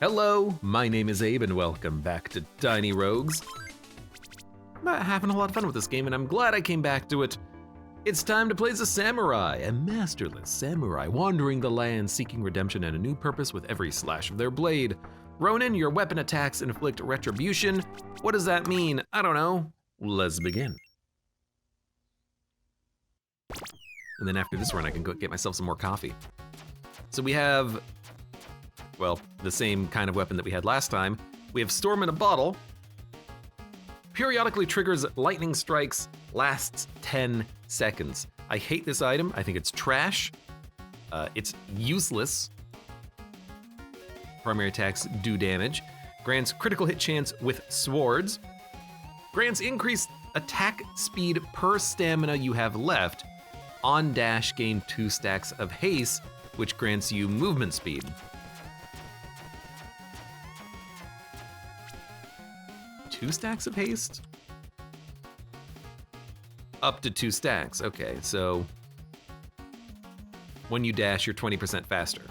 Hello, my name is Abe and welcome back to Tiny Rogues. I'm having a lot of fun with this game and I'm glad I came back to it. It's time to play as a samurai, a masterless samurai wandering the land seeking redemption and a new purpose with every slash of their blade. Ronin, your weapon attacks inflict retribution. What does that mean? I don't know. Let's begin. And then after this run, I can go get myself some more coffee. So we have, well, the same kind of weapon that we had last time. We have Storm in a Bottle. Periodically triggers lightning strikes, lasts 10 seconds. I hate this item, I think it's trash. It's useless. Primary attacks do damage. Grants critical hit chance with swords. Grants increased attack speed per stamina you have left. On dash, gain 2 stacks of haste, which grants you movement speed. Two stacks of haste? Up to 2 stacks, okay, so when you dash, you're 20% faster.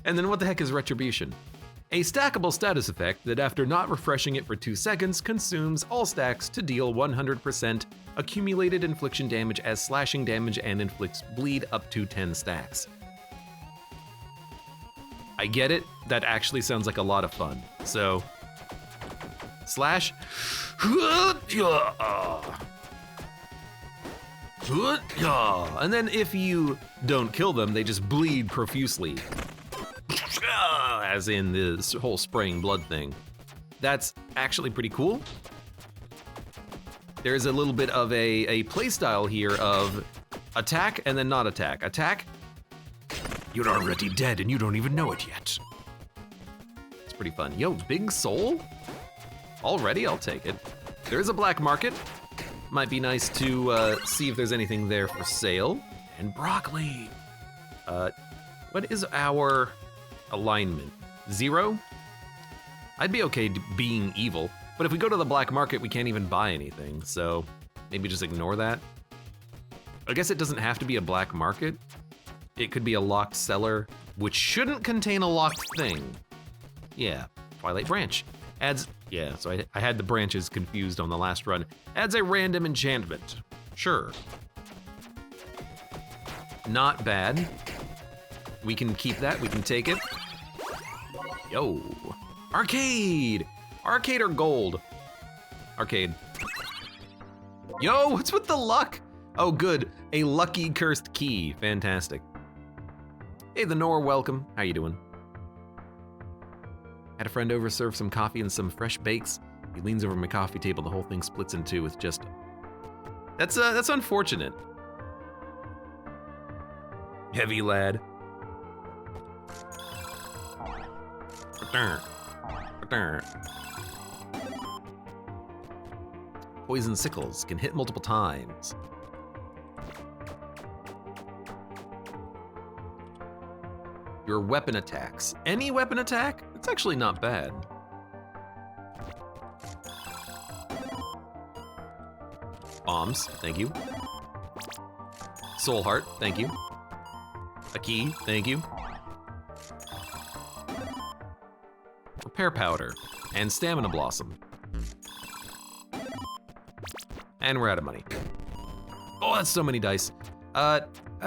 And then what the heck is Retribution? A stackable status effect that after not refreshing it for 2 seconds, consumes all stacks to deal 100% accumulated infliction damage as slashing damage and inflicts bleed up to 10 stacks. I get it, that actually sounds like a lot of fun. So, slash, and then if you don't kill them, they just bleed profusely. As in this whole spraying blood thing. That's actually pretty cool. There's a little bit of a playstyle here of attack and then not attack. Attack, you're already dead and you don't even know it yet. It's pretty fun. Yo, big soul? Already, I'll take it. There is a black market. Might be nice to see if there's anything there for sale. And broccoli. What is our alignment? 0? I'd be okay being evil, but if we go to the black market, we can't even buy anything, so maybe just ignore that. I guess it doesn't have to be a black market. It could be a locked cellar, which shouldn't contain a locked thing. Yeah, Twilight Branch. Adds, yeah, so I had the branches confused on the last run. Adds a random enchantment. Sure. Not bad. We can keep that, we can take it. Yo, arcade! Arcade or gold? Arcade. Yo, what's with the luck? Oh good, a lucky cursed key, fantastic. Hey the Nor, welcome, how you doing? Had a friend over, serve some coffee and some fresh bakes. He leans over my coffee table, the whole thing splits in two with just, that's unfortunate. Heavy lad. Poison sickles can hit multiple times. Your weapon attacks. Any weapon attack? It's actually not bad. Bombs, thank you. Soul heart, thank you. A key, thank you. Repair powder, and stamina blossom. And we're out of money. Oh, that's so many dice. I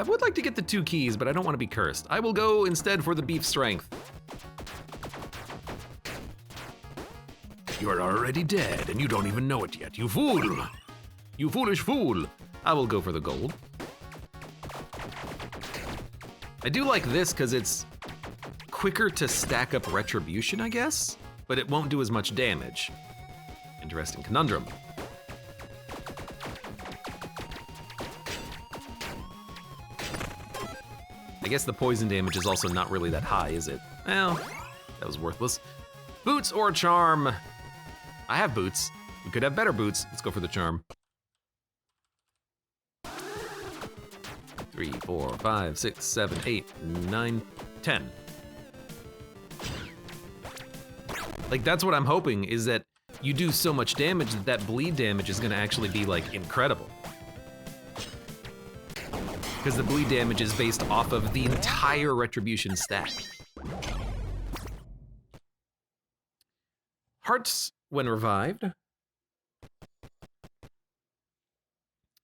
would like to get the 2 keys, but I don't want to be cursed. I will go instead for the beef strength. You're already dead, and you don't even know it yet, you fool! You foolish fool! I will go for the gold. I do like this because it's quicker to stack up retribution, I guess, but it won't do as much damage. Interesting conundrum. I guess the poison damage is also not really that high, is it? Well, that was worthless. Boots or charm? I have boots. We could have better boots. Let's go for the charm. 3, 4, 5, 6, 7, 8, 9, 10. Like, that's what I'm hoping, is that you do so much damage that that bleed damage is gonna actually be, like, incredible. Because the bleed damage is based off of the entire retribution stack. Hearts when revived.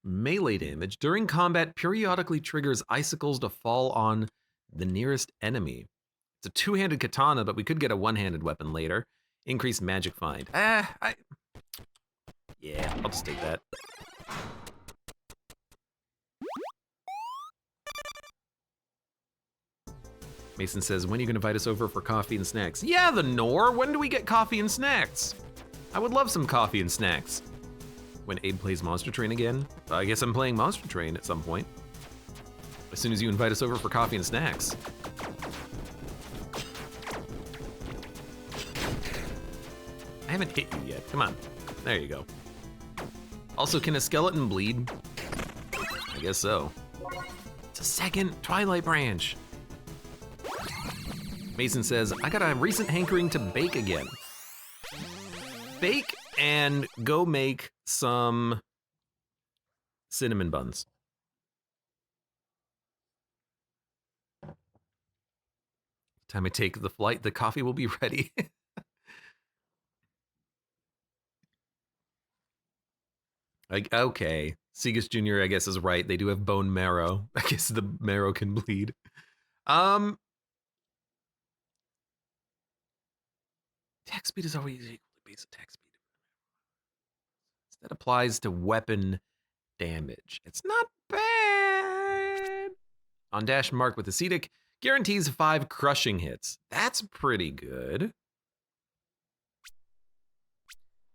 Melee damage. During combat, periodically triggers icicles to fall on the nearest enemy. It's a two-handed katana, but we could get a one-handed weapon later. Increased magic find. Yeah, I'll just take that. Mason says, when are you gonna invite us over for coffee and snacks? Yeah, the Nor, when do we get coffee and snacks? I would love some coffee and snacks. When Abe plays Monster Train again? I guess I'm playing Monster Train at some point. As soon as you invite us over for coffee and snacks. I haven't hit you yet, come on. There you go. Also, can a skeleton bleed? I guess so. It's a second Twilight branch. Mason says, I got a recent hankering to bake again. Bake and go make some cinnamon buns. Time I take the flight, the coffee will be ready. Okay, Segus Jr. I guess is right. They do have bone marrow. I guess the marrow can bleed. Attack speed is always equal to base attack speed. That applies to weapon damage. It's not bad. On dash marked with acetic, guarantees 5 crushing hits. That's pretty good.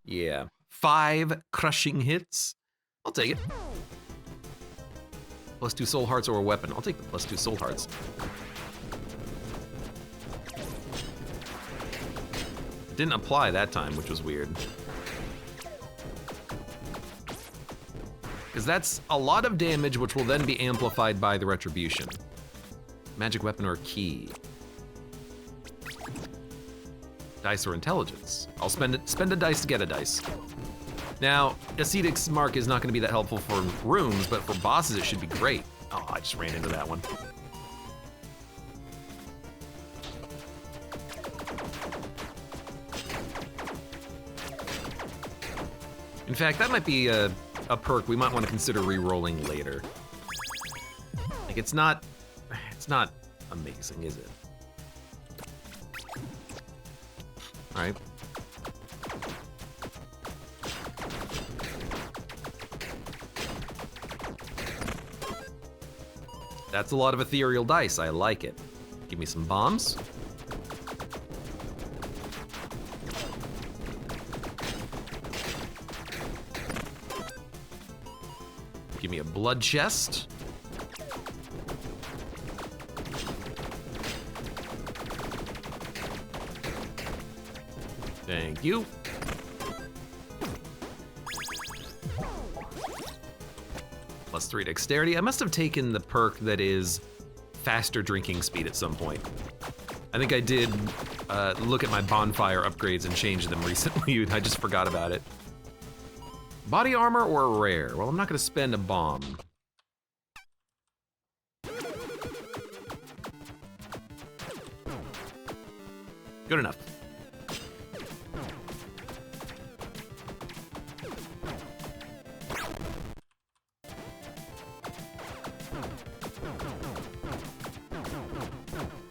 Yeah, 5 crushing hits. I'll take it. +2 soul hearts or a weapon. I'll take the +2 soul hearts. It didn't apply that time, which was weird. Because that's a lot of damage, which will then be amplified by the retribution. Magic weapon or key. Dice or intelligence. I'll spend a dice to get a dice. Now, Acetic's mark is not going to be that helpful for rooms, but for bosses it should be great. Oh, I just ran into that one. In fact, that might be a perk we might want to consider re-rolling later. Like, it's not amazing, is it? All right. That's a lot of ethereal dice. I like it. Give me some bombs. Give me a blood chest. Thank you. +3 dexterity. I must have taken the perk that is faster drinking speed at some point. I think I did look at my bonfire upgrades and change them recently. I just forgot about it. Body armor or a rare? Well, I'm not gonna spend a bomb. Good enough.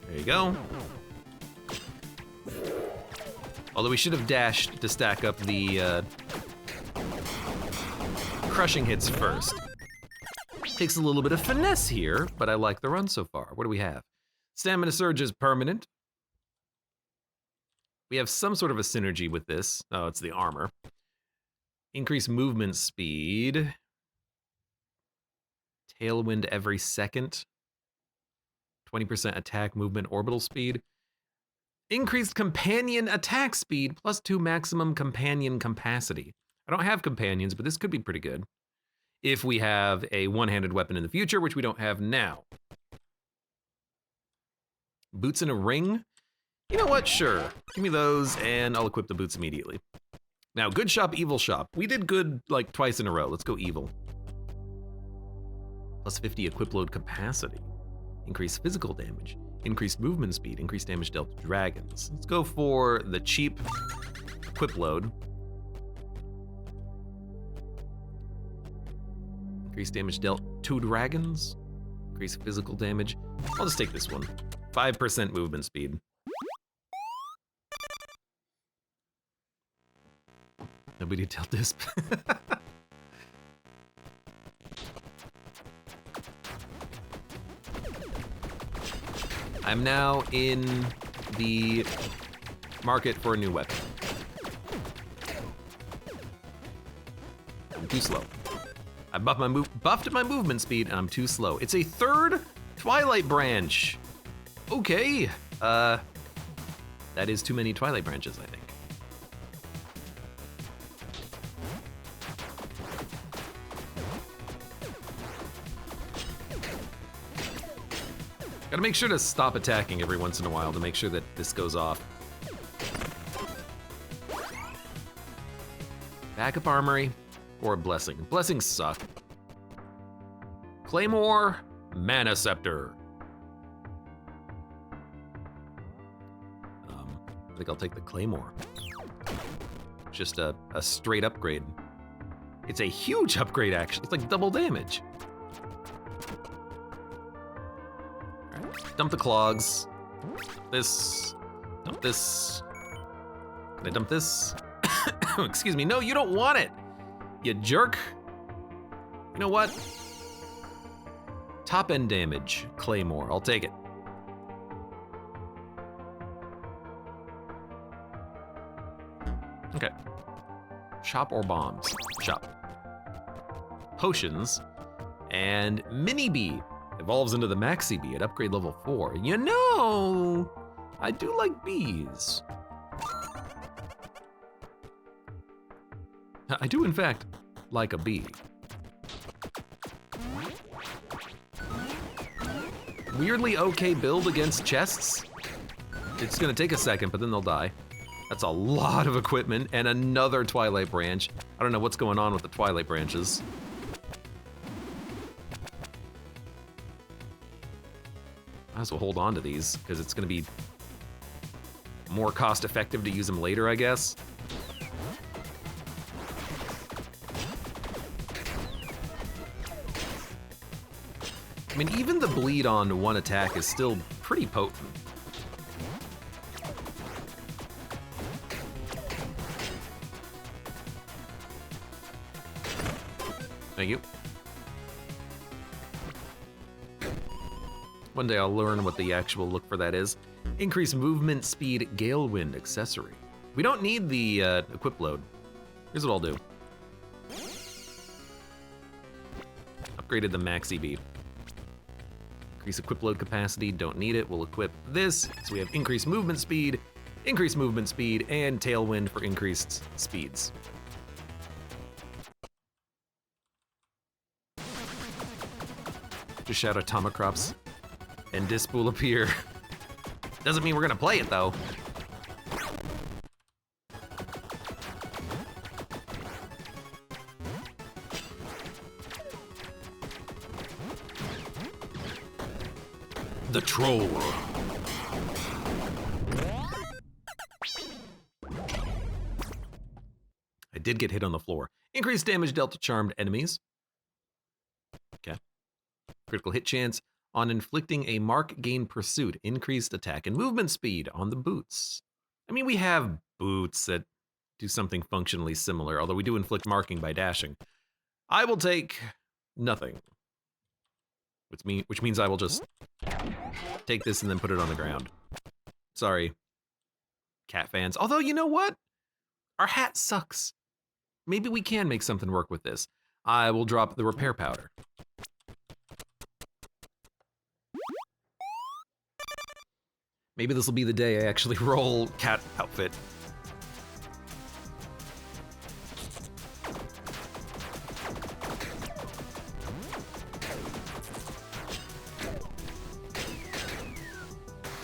There you go. Although we should have dashed to stack up the crushing hits first. Takes a little bit of finesse here, but I like the run so far. What do we have? Stamina Surge is permanent. We have some sort of a synergy with this. Oh, it's the armor. Increase movement speed. Tailwind every second. 20% attack, movement, orbital speed. Increased companion attack speed, +2 maximum companion capacity. I don't have companions, but this could be pretty good if we have a one-handed weapon in the future, which we don't have now. Boots in a ring? You know what, sure. Give me those and I'll equip the boots immediately. Now, good shop, evil shop. We did good like twice in a row. Let's go evil. +50 equip load capacity. Increased physical damage. Increased movement speed. Increased damage dealt to dragons. Let's go for the cheap equip load. Increase damage dealt 2 dragons. Increase physical damage. I'll just take this one. 5% movement speed. Nobody dealt disp. I'm now in the market for a new weapon. I'm too slow. I buffed my movement speed and I'm too slow. It's a 3rd Twilight Branch. Okay. That is too many Twilight Branches, I think. Gotta make sure to stop attacking every once in a while to make sure that this goes off. Backup armory or blessing. Blessings suck. Claymore, Mana Scepter. I think I'll take the Claymore. Just a straight upgrade. It's a huge upgrade, actually. It's like double damage. All right. Dump the clogs. This. Dump this. Can I dump this? Excuse me. No, you don't want it. You jerk. You know what? Top end damage. Claymore. I'll take it. Okay. Shop or bombs? Shop. Potions. And Mini Bee evolves into the Maxi Bee at upgrade level 4. You know, I do like bees. I do, in fact, like a bee. Weirdly okay build against chests. It's gonna take a second, but then they'll die. That's a lot of equipment and another Twilight Branch. I don't know what's going on with the Twilight Branches. Might as well hold on to these because it's gonna be more cost effective to use them later, I guess. I mean, even the bleed on one attack is still pretty potent. Thank you. One day I'll learn what the actual look for that is. Increase movement speed, Gale Wind accessory. We don't need the equip load. Here's what I'll do. Upgraded the Maxi Bee. Increase equip load capacity, don't need it. We'll equip this, so we have increased movement speed, and Tailwind for increased speeds. Just shout Atomicrops, and Disp will appear. Doesn't mean we're gonna play it though. The Troll. I did get hit on the floor. Increased damage dealt to charmed enemies. Okay. Critical hit chance on inflicting a mark gain pursuit. Increased attack and movement speed on the boots. I mean, we have boots that do something functionally similar, although we do inflict marking by dashing. I will take nothing. Which means I will just take this and then put it on the ground. Sorry, cat fans. Although, you know what? Our hat sucks. Maybe we can make something work with this. I will drop the repair powder. Maybe this will be the day I actually roll cat outfit.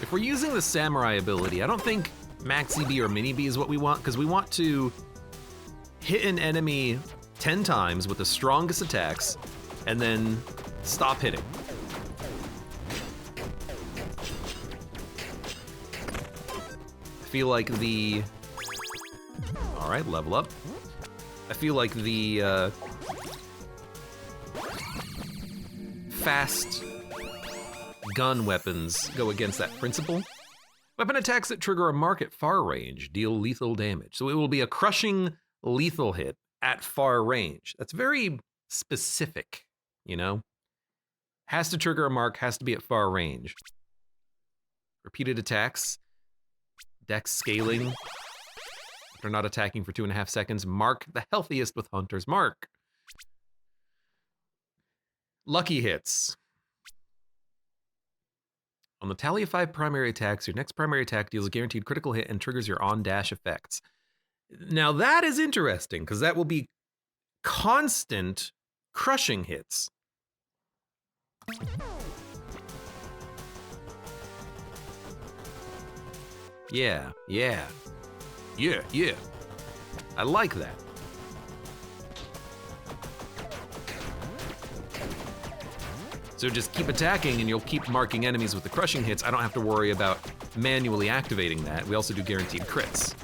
If we're using the samurai ability, I don't think Maxi Bee or Mini Bee is what we want, because we want to hit an enemy 10 times with the strongest attacks, and then stop hitting. I feel like the All right, level up. I feel like the fast gun weapons go against that principle. Weapon attacks that trigger a mark at far range deal lethal damage. So it will be a crushing lethal hit at far range. That's very specific, you know? Has to trigger a mark, has to be at far range. Repeated attacks, dex scaling. If they're not attacking for 2.5 seconds, mark the healthiest with Hunter's Mark. Lucky hits. On the tally of 5 primary attacks, your next primary attack deals a guaranteed critical hit and triggers your on-dash effects. Now that is interesting, because that will be constant crushing hits. Yeah. I like that. So just keep attacking and you'll keep marking enemies with the crushing hits. I don't have to worry about manually activating that. We also do guaranteed crits.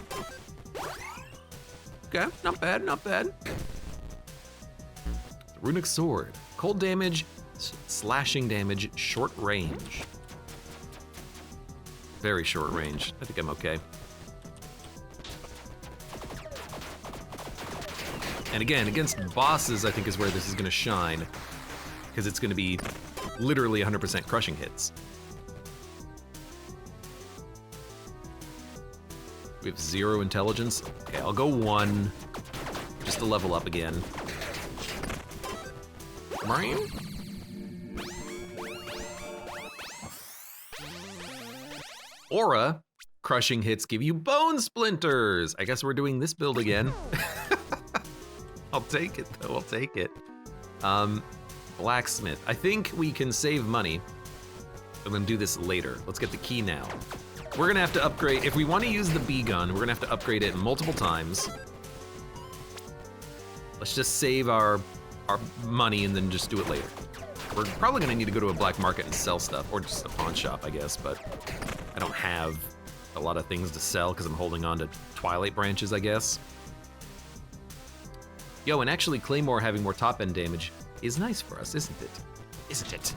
Okay, not bad, not bad. Runic Sword. Cold damage, slashing damage, short range. Very short range. I think I'm okay. And again, against bosses, I think is where this is gonna shine, because it's gonna be literally 100% crushing hits. We have 0 intelligence. Okay, I'll go 1, just to level up again. Marine? Aura, crushing hits give you bone splinters. I guess we're doing this build again. I'll take it though, I'll take it. Blacksmith. I think we can save money and then do this later. Let's get the key now. We're gonna have to upgrade, if we want to use the bee gun, we're gonna have to upgrade it multiple times. Let's just save our money and then just do it later. We're probably gonna need to go to a black market and sell stuff, or just a pawn shop, I guess, but I don't have a lot of things to sell because I'm holding on to Twilight branches, I guess. Yo, and actually Claymore having more top end damage is nice for us, isn't it? Isn't it?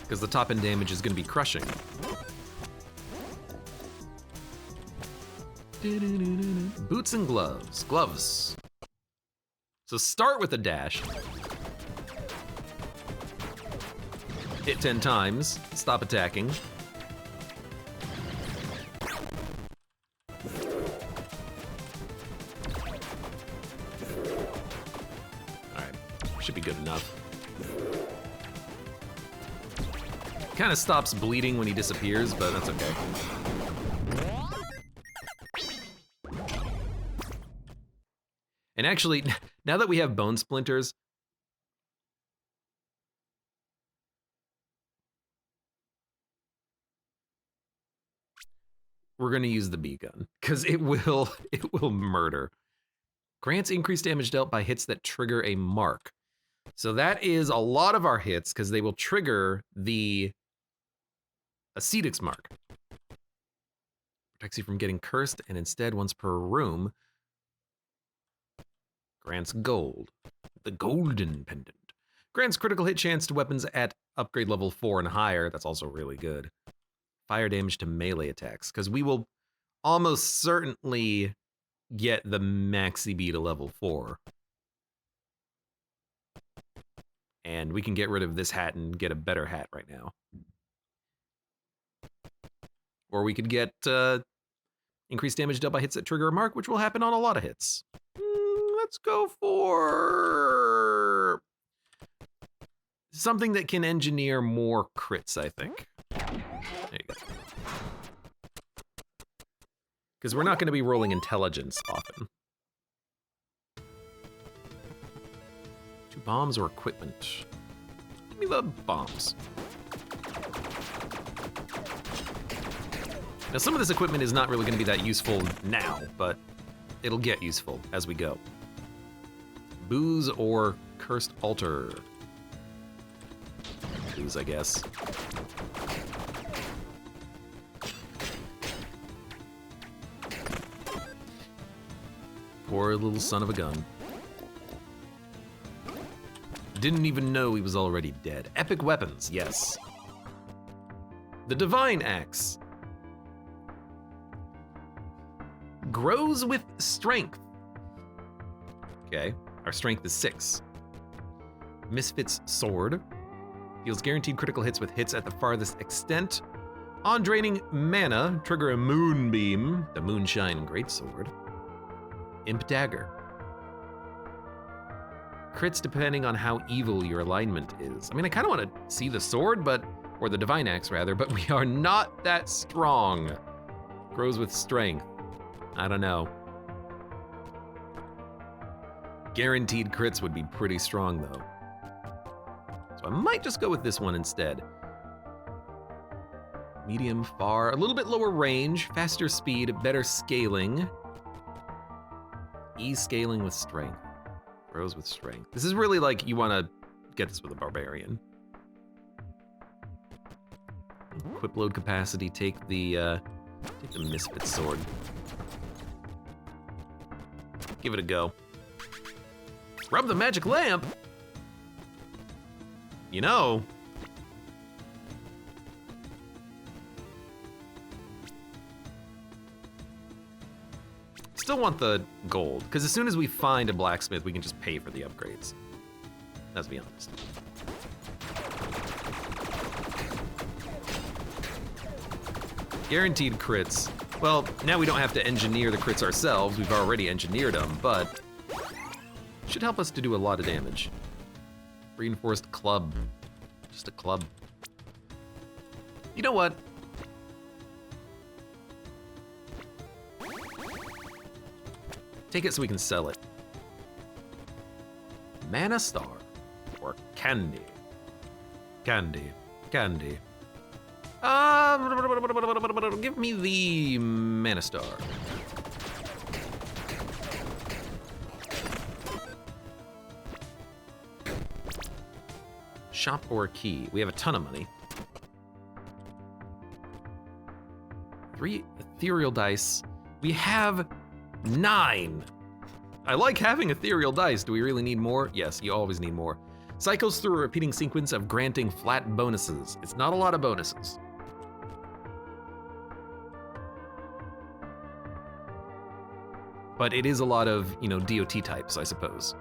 Because the top end damage is gonna be crushing. Boots and gloves. Gloves. So start with a dash. Hit 10 times, stop attacking. Alright, should be good enough. Kind of stops bleeding when he disappears, but that's okay. And actually, now that we have bone splinters, we're gonna use the bee gun, because it will murder. Grants increased damage dealt by hits that trigger a mark. So that is a lot of our hits, because they will trigger the Ascetics mark. Protects you from getting cursed, and instead, once per room, grants gold. The golden pendant. Grants critical hit chance to weapons at upgrade level 4 and higher. That's also really good. Fire damage to melee attacks, because we will almost certainly get the maxi B to level 4. And we can get rid of this hat and get a better hat right now. Or we could get increased damage dealt by hits that trigger a mark, which will happen on a lot of hits. Let's go for something that can engineer more crits, I think. There you go. Because we're not going to be rolling intelligence often. 2 bombs or equipment? Give me the bombs. Now, some of this equipment is not really going to be that useful now, but it'll get useful as we go. Booze or cursed altar? Booze, I guess. Poor little son of a gun. Didn't even know he was already dead. Epic weapons, yes. The Divine Axe. Grows with strength. Okay, our strength is 6. Misfit's Sword. Deals guaranteed critical hits with hits at the farthest extent. On draining mana, trigger a Moonbeam, the Moonshine Greatsword. Imp Dagger. Crits depending on how evil your alignment is. I mean, I kind of want to see the sword, or the Divine Axe rather, but we are not that strong. Grows with strength. I don't know. Guaranteed crits would be pretty strong though. So I might just go with this one instead. Medium, far, a little bit lower range, faster speed, better scaling. E-scaling with strength. Grows with strength. This is really like you want to get this with a barbarian. Equip load capacity, take the Misfit Sword. Give it a go. Rub the magic lamp? You know. Still want the gold, because as soon as we find a blacksmith, we can just pay for the upgrades. Let's be honest. Guaranteed crits. Well, now we don't have to engineer the crits ourselves. We've already engineered them, but should help us to do a lot of damage. Reinforced club. Just a club. You know what? Take it so we can sell it. Mana Star or candy. Candy. Candy. Give me the Mana Star. Shop or key. We have a ton of money. 3 ethereal dice. We have 9. I like having ethereal dice. Do we really need more? Yes, you always need more. Cycles through a repeating sequence of granting flat bonuses. It's not a lot of bonuses. But it is a lot of, you know, DOT types, I suppose.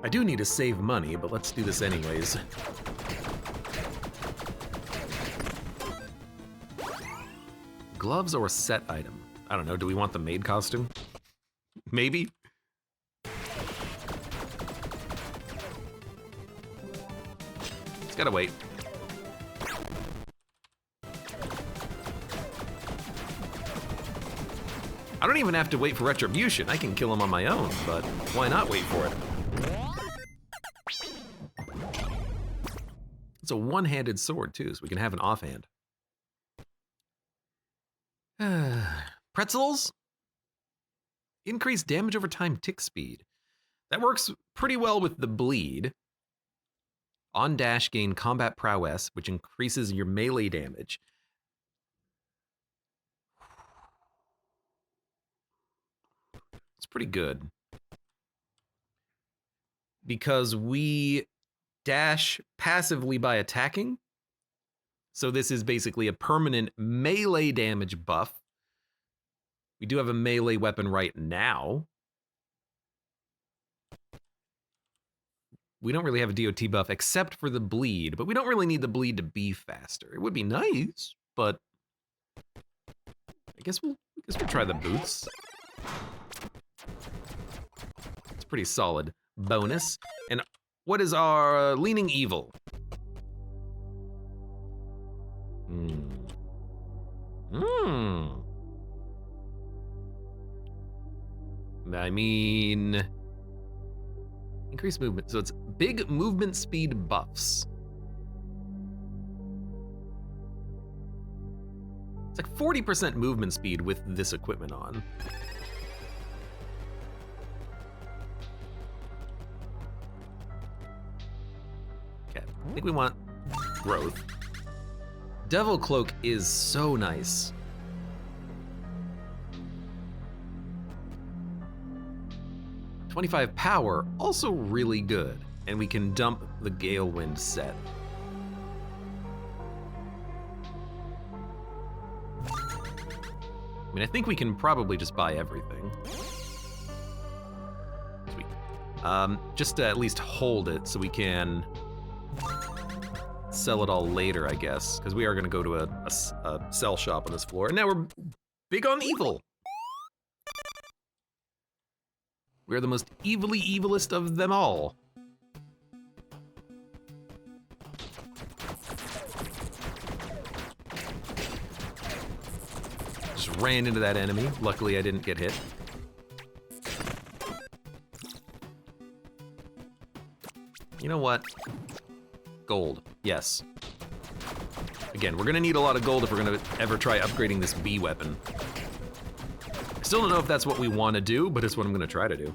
I do need to save money, but let's do this anyways. Gloves or set item? I don't know, do we want the maid costume? Maybe? It's gotta wait. I don't even have to wait for retribution. I can kill him on my own, but why not wait for it? It's a one-handed sword, too, so we can have an offhand. Pretzels? Increase damage over time tick speed. That works pretty well with the bleed. On dash, gain combat prowess, which increases your melee damage. It's pretty good. Because we dash passively by attacking. So this is basically a permanent melee damage buff. We do have a melee weapon right now. We don't really have a DOT buff except for the bleed, but we don't really need the bleed to be faster. It would be nice, but I guess we'll try the boots. It's pretty solid bonus. And what is our leaning evil? I mean, increased movement. So it's big movement speed buffs. It's like 40% movement speed with this equipment on. think we want growth. Devil Cloak is so nice. .25 power, also really good. And we can dump the Gale Wind set. I mean, I think we can probably just buy everything. Sweet. Just to at least hold it so we can sell it all later, I guess. Because we are gonna go to a sell shop on this floor. And now we're big on evil. We are the most evilly evilest of them all. Just ran into that enemy. Luckily, I didn't get hit. You know what? Gold, yes. Again, we're gonna need a lot of gold if we're gonna ever try upgrading this bee weapon. I still don't know if that's what we wanna do, but it's what I'm gonna try to do.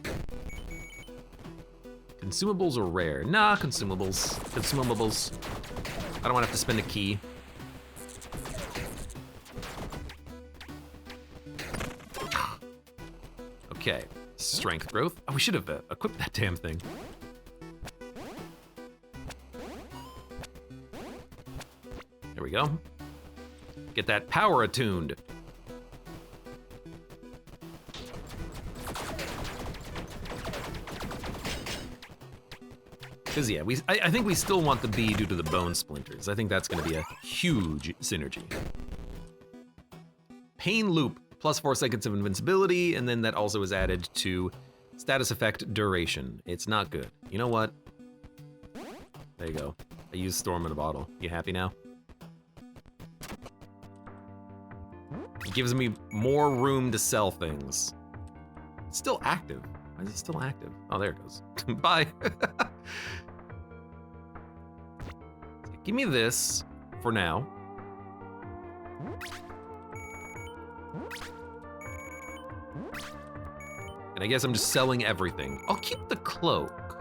Consumables are rare. Nah, consumables. Consumables. I don't wanna have to spend a key. Okay, strength growth. Oh, we should have equipped that damn thing. There we go. Get that power attuned. Because yeah, I think we still want the bee due to the bone splinters. I think that's gonna be a huge synergy. Pain loop, plus 4 seconds of invincibility, and then that also is added to status effect duration. It's not good. You know what? There you go. I used Storm in a bottle. You happy now? It gives me more room to sell things. It's still active. Why is it still active? Oh, there it goes. Bye. Give me this for now. And I guess I'm just selling everything. I'll keep the cloak.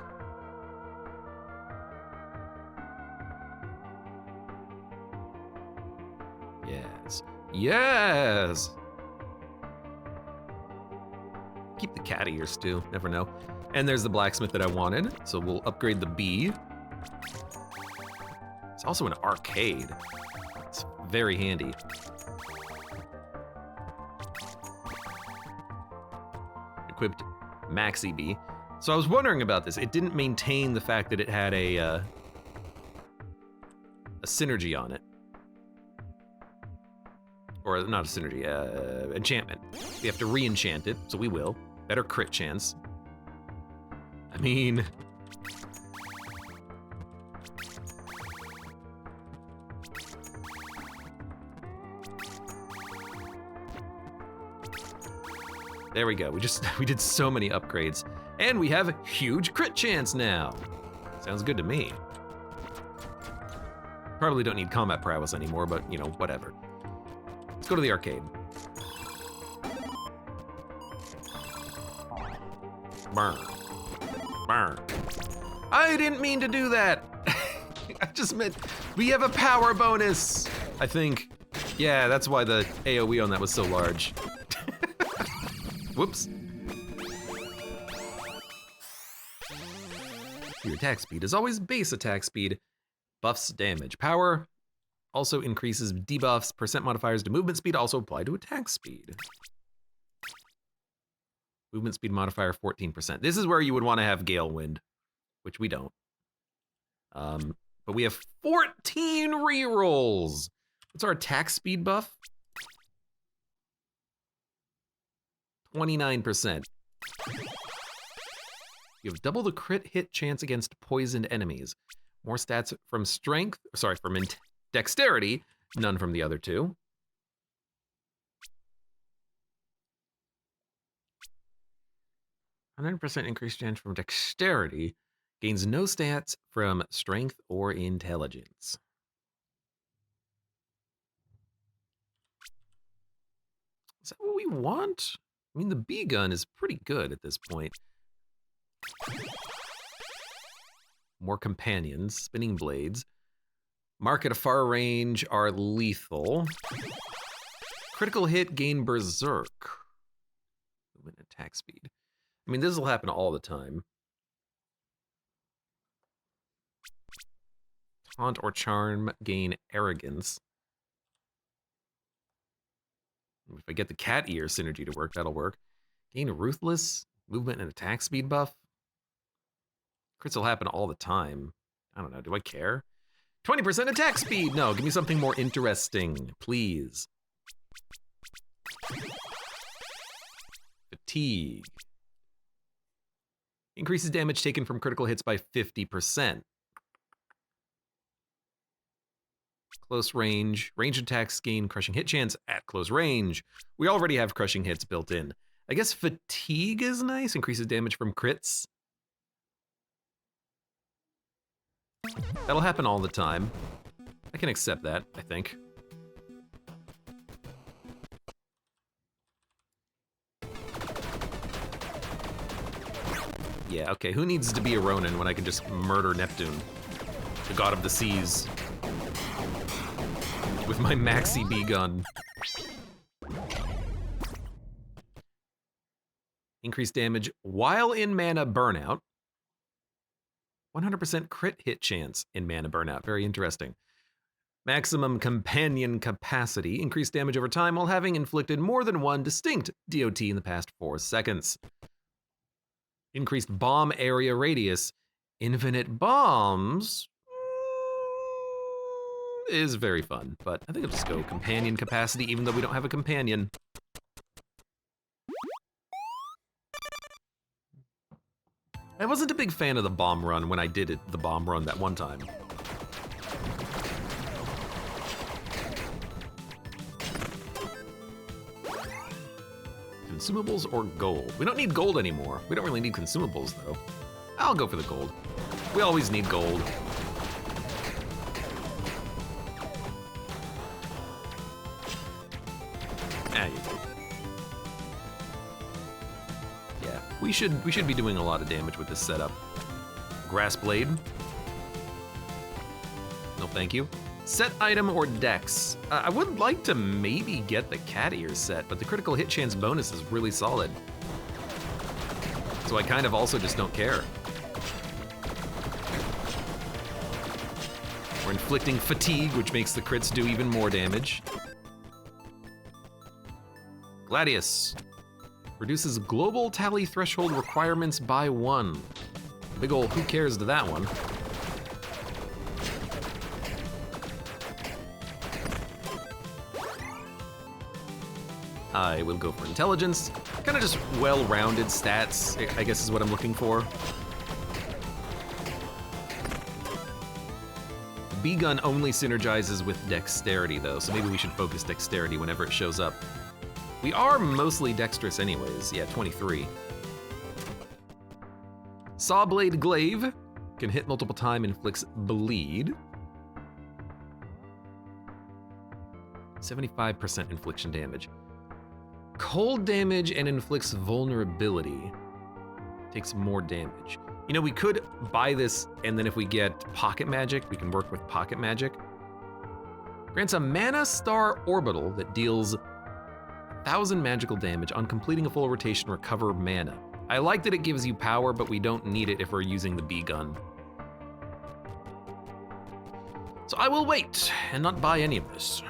Yes. Yes! Keep the cat ears too, never know. And there's the blacksmith that I wanted, so we'll upgrade the bee. It's also an arcade. It's very handy. Equipped Maxi Bee. So I was wondering about this. It didn't maintain the fact that it had a synergy on it. Or not a synergy, enchantment. We have to re-enchant it, so we will. Better crit chance. I mean... There we go, we did so many upgrades. And we have huge crit chance now. Sounds good to me. Probably don't need combat prowess anymore, but you know, whatever. Let's go to the arcade. Burn. Burn. I didn't mean to do that. I just meant we have a power bonus, I think. Yeah, that's why the AoE on that was so large. Whoops. Your attack speed is always base attack speed. Buffs damage. Power also increases debuffs. Percent modifiers to movement speed also apply to attack speed. Movement speed modifier 14%. This is where you would want to have Gale Wind, which we don't. But we have 14 rerolls. What's our attack speed buff? 29%. You have double the crit hit chance against poisoned enemies. More stats from strength, sorry, from dexterity, none from the other two. %100% increased chance from dexterity, gains no stats from strength or intelligence. Is that what we want? I mean, the bee gun is pretty good at this point. More companions, spinning blades. Mark at a far range are lethal. Critical hit, gain berserk. Movement and attack speed. I mean, this will happen all the time. Taunt or charm, gain arrogance. If I get the cat ear synergy to work, that'll work. Gain ruthless, movement and attack speed buff. Crits will happen all the time. I don't know, do I care? 20% attack speed! No, give me something more interesting, please. Fatigue. Increases damage taken from critical hits by 50%. Close range. Range attacks gain crushing hit chance at close range. We already have crushing hits built in. I guess fatigue is nice. Increases damage from crits. That'll happen all the time. I can accept that, I think. Yeah, okay, who needs to be a Ronin when I can just murder Neptune, the god of the seas, with my maxi B gun? Increased damage while in mana burnout. 100% crit hit chance in mana burnout. Very interesting. Maximum companion capacity. Increased damage over time while having inflicted more than one distinct DOT in the past 4 seconds. Increased bomb area radius. Infinite bombs is very fun, but I think I'll just go companion capacity even though we don't have a companion. I wasn't a big fan of the bomb run when I did the bomb run that one time. Consumables or gold? We don't need gold anymore. We don't really need consumables though. I'll go for the gold. We always need gold. Ah, you go. Yeah, we should be doing a lot of damage with this setup. Grass blade. No, thank you. Set item or dex. I would like to maybe get the cat ear set, but the critical hit chance bonus is really solid. So I kind of also just don't care. We're inflicting fatigue, which makes the crits do even more damage. Gladius. Reduces global tally threshold requirements by 1. Big ol' who cares to that one. I will go for intelligence. Kind of just well-rounded stats, I guess is what I'm looking for. B-gun only synergizes with dexterity though, so maybe we should focus dexterity whenever it shows up. We are mostly dexterous anyways, yeah, 23. Sawblade Glaive can hit multiple times, inflicts bleed. 75% infliction damage. Cold damage and inflicts vulnerability. Takes more damage. You know, we could buy this, and then if we get pocket magic, we can work with pocket magic. Grants a mana star orbital that deals 1,000 magical damage on completing a full rotation, recover mana. I like that it gives you power, but we don't need it if we're using the B-gun. So I will wait and not buy any of this.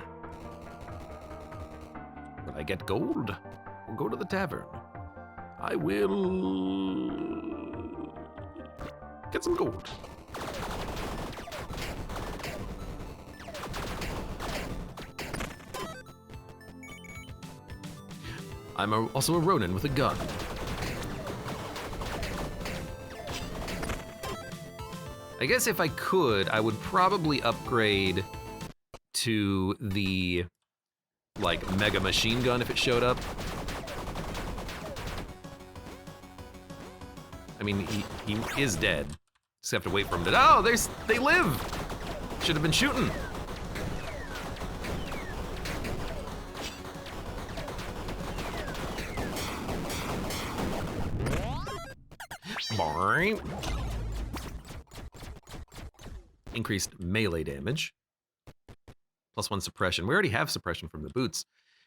Will I get gold? We'll go to the tavern. I will get some gold. I'm also a Ronin with a gun. I guess if I could, I would probably upgrade to the like mega machine gun if it showed up. I mean, he is dead. Just have to wait for him to. Oh, they live. Should have been shooting. Boing. Increased melee damage. +1 suppression. We already have suppression from the boots.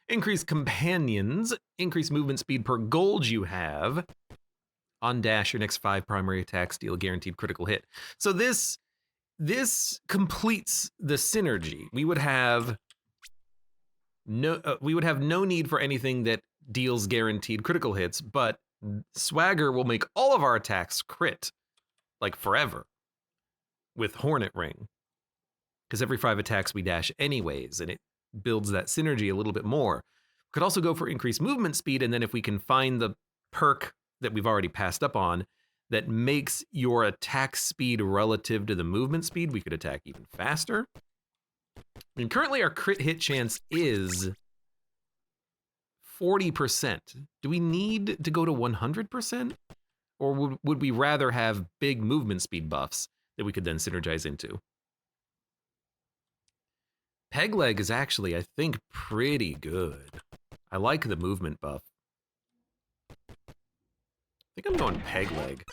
Increased companions. Increased movement speed per gold you have. On dash, your next 5 primary attacks deal a guaranteed critical hit. So this completes the synergy. We would have no need for anything that deals guaranteed critical hits, but Swagger will make all of our attacks crit, like forever, with Hornet Ring. Because every 5 attacks we dash anyways, and it builds that synergy a little bit more. Could also go for increased movement speed, and then if we can find the perk that we've already passed up on that makes your attack speed relative to the movement speed, we could attack even faster. I mean, currently our crit hit chance is 40%. Do we need to go to 100%? Or would we rather have big movement speed buffs that we could then synergize into? Peg leg is actually, I think, pretty good. I like the movement buff. I think I'm going peg leg.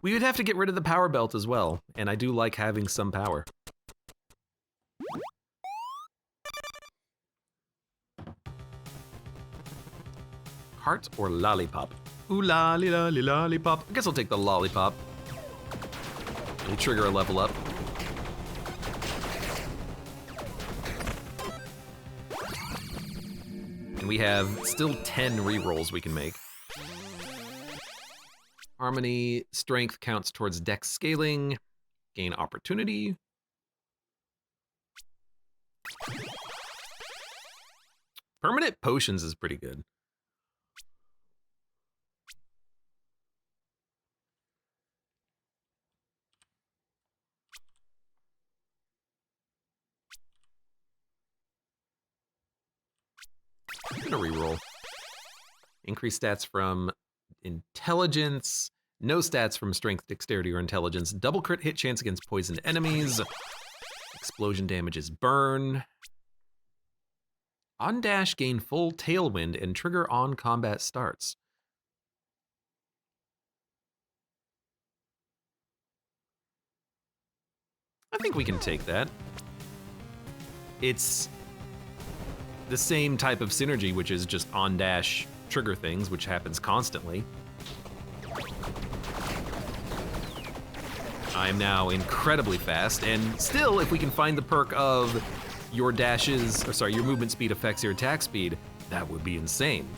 We would have to get rid of the power belt as well, and I do like having some power. Heart or lollipop? Ooh, lolly, lolly, lollipop. I guess I'll take the lollipop. It'll trigger a level up. And we have still 10 rerolls we can make. Harmony, strength counts towards dex scaling. Gain opportunity. Permanent potions is pretty good. I'm gonna reroll. Increase stats from intelligence. No stats from strength, dexterity, or intelligence. Double crit hit chance against poisoned enemies. Explosion damages burn. On dash, gain full tailwind and trigger on combat starts. I think we can take that. It's the same type of synergy, which is just on dash trigger things, which happens constantly. I am now incredibly fast, and still, if we can find the perk of your dashes, or sorry, your movement speed affects your attack speed, that would be insane.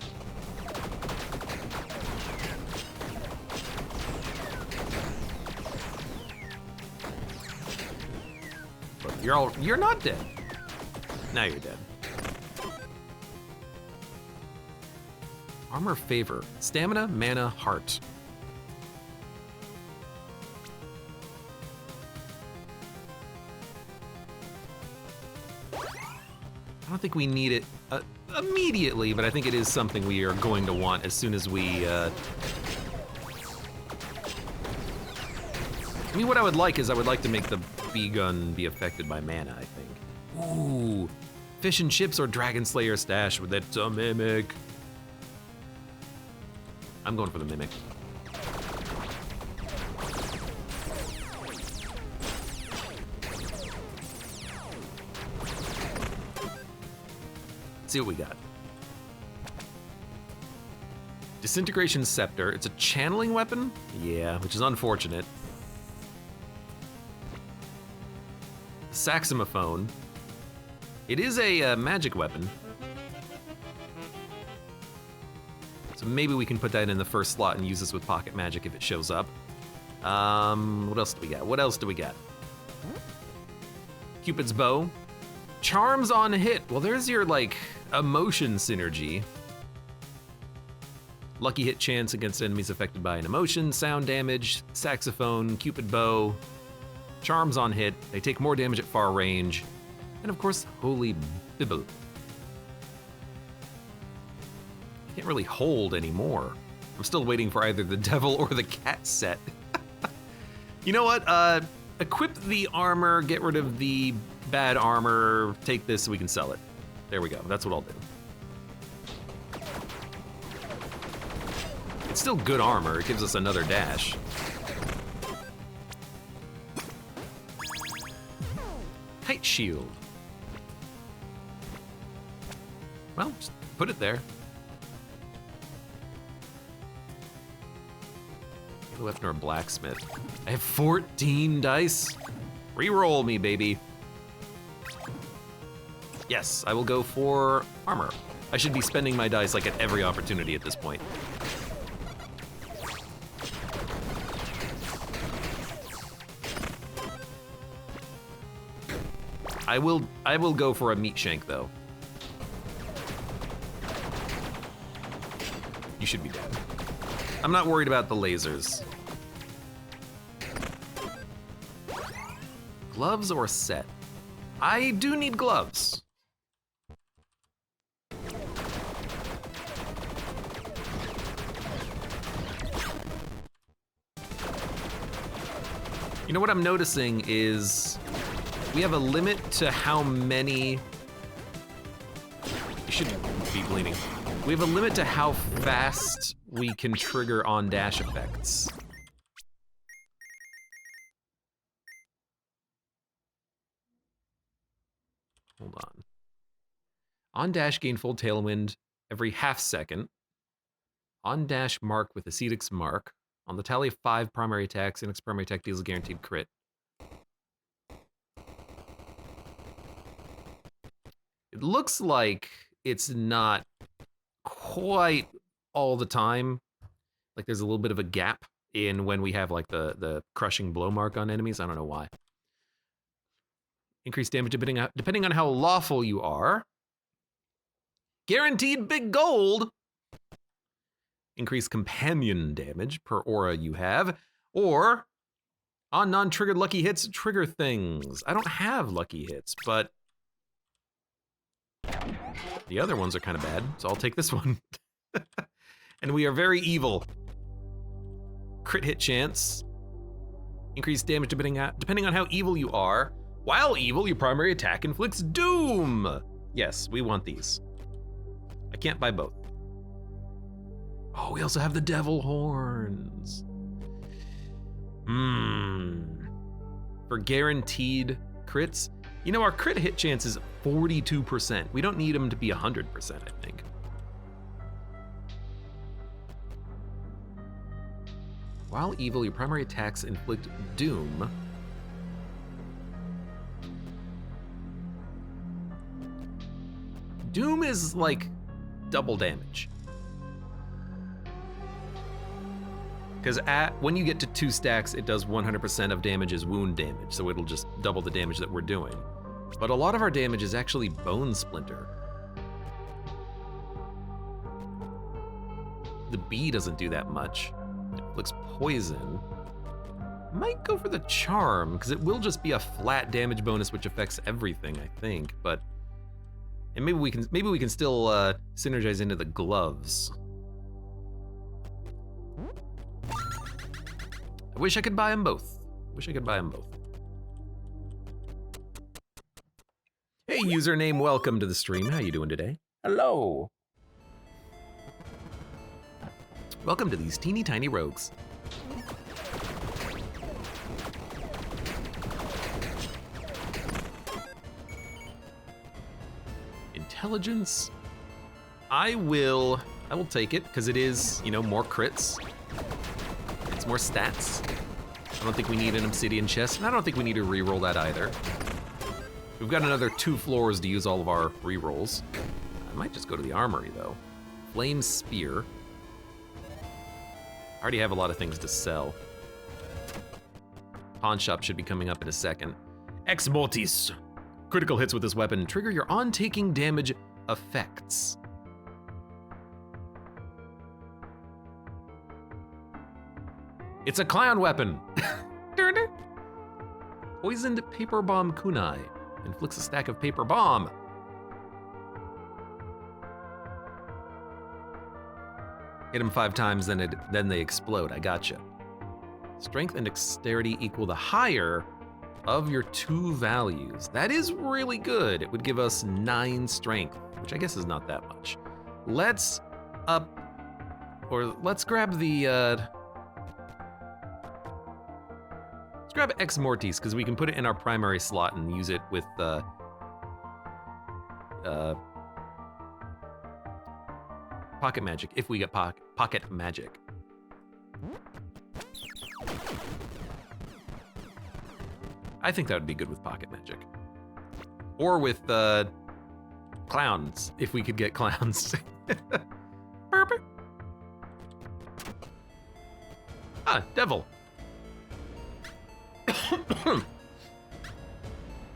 But you're not dead. Now you're dead. Armor favor, stamina, mana, heart. I don't think we need it immediately, but I think it is something we are going to want as soon as we, I mean, what I would like is I would like to make the B-gun be affected by mana, I think. Ooh, fish and chips or Dragon Slayer stash with that mimic. I'm going for the mimic. Let's see what we got. Disintegration Scepter. It's a channeling weapon? Yeah, which is unfortunate. Saxophone. It is a magic weapon. So maybe we can put that in the first slot and use this with pocket magic if it shows up. What else do we got? What else do we got? Cupid's Bow. Charms on hit. Well, there's your, like, emotion synergy. Lucky hit chance against enemies affected by an emotion, sound damage, saxophone, Cupid Bow. Charms on hit. They take more damage at far range. And of course, Holy Bibble. Can't really hold anymore. I'm still waiting for either the devil or the cat set. You know what? Equip the armor, get rid of the bad armor, take this so we can sell it. There we go, that's what I'll do. It's still good armor, it gives us another dash. shield. Well, just put it there. Left nor blacksmith. I have 14 dice. Reroll me, baby. Yes, I will go for armor. I should be spending my dice like at every opportunity at this point. I will go for a meat shank though. You should be dead. I'm not worried about the lasers. Gloves or set? I do need gloves. You know what I'm noticing is we have a limit to how many. You shouldn't be bleeding. We have a limit to how fast we can trigger on dash effects. Hold on. On dash gain full tailwind every half second. On dash mark with Acidic's mark. On the tally of 5 primary attacks, Inix primary attack deals a guaranteed crit. It looks like it's not quite all the time. Like there's a little bit of a gap in when we have like the crushing blow mark on enemies. I don't know why. Increased damage depending on how lawful you are. Guaranteed big gold. Increased companion damage per aura you have. Or on non-triggered lucky hits, trigger things. I don't have lucky hits, but the other ones are kind of bad, so I'll take this one. And we are very evil. Crit hit chance. Increased damage depending on how evil you are. While evil, your primary attack inflicts doom. Yes, we want these. I can't buy both. Oh, we also have the devil horns. For guaranteed crits, you know, our crit hit chance is 42%. We don't need them to be 100%, I think. While evil, your primary attacks inflict doom. Doom is like double damage. Because when you get to 2 stacks, it does 100% of damage as wound damage, so it'll just double the damage that we're doing. But a lot of our damage is actually bone splinter. The bee doesn't do that much. It inflicts poison. Might go for the charm, because it will just be a flat damage bonus which affects everything, I think. But and maybe we can still synergize into the gloves. I wish I could buy them both. Hey, username, welcome to the stream. How you doing today? Hello. Welcome to these teeny tiny rogues. Intelligence. I will take it because it is, you know, more crits. It's more stats. I don't think we need an obsidian chest, and I don't think we need to re-roll that either. We've got another 2 floors to use all of our re-rolls. I might just go to the armory though. Flame spear. I already have a lot of things to sell. Pawn shop should be coming up in a second. Ex mortis. Critical hits with this weapon trigger your on-taking damage effects. It's a clown weapon. Poisoned paper bomb kunai. Inflicts a stack of paper bomb. Hit them 5 times, then they explode. I gotcha. Strength and dexterity equal the higher of your 2 values. That is really good. It would give us 9 strength, which I guess is not that much. Let's grab the grab Ex Mortis, because we can put it in our primary slot and use it with Pocket Magic, if we get Pocket Magic. I think that would be good with Pocket Magic. Or with Clowns, if we could get Clowns. Ah, Devil.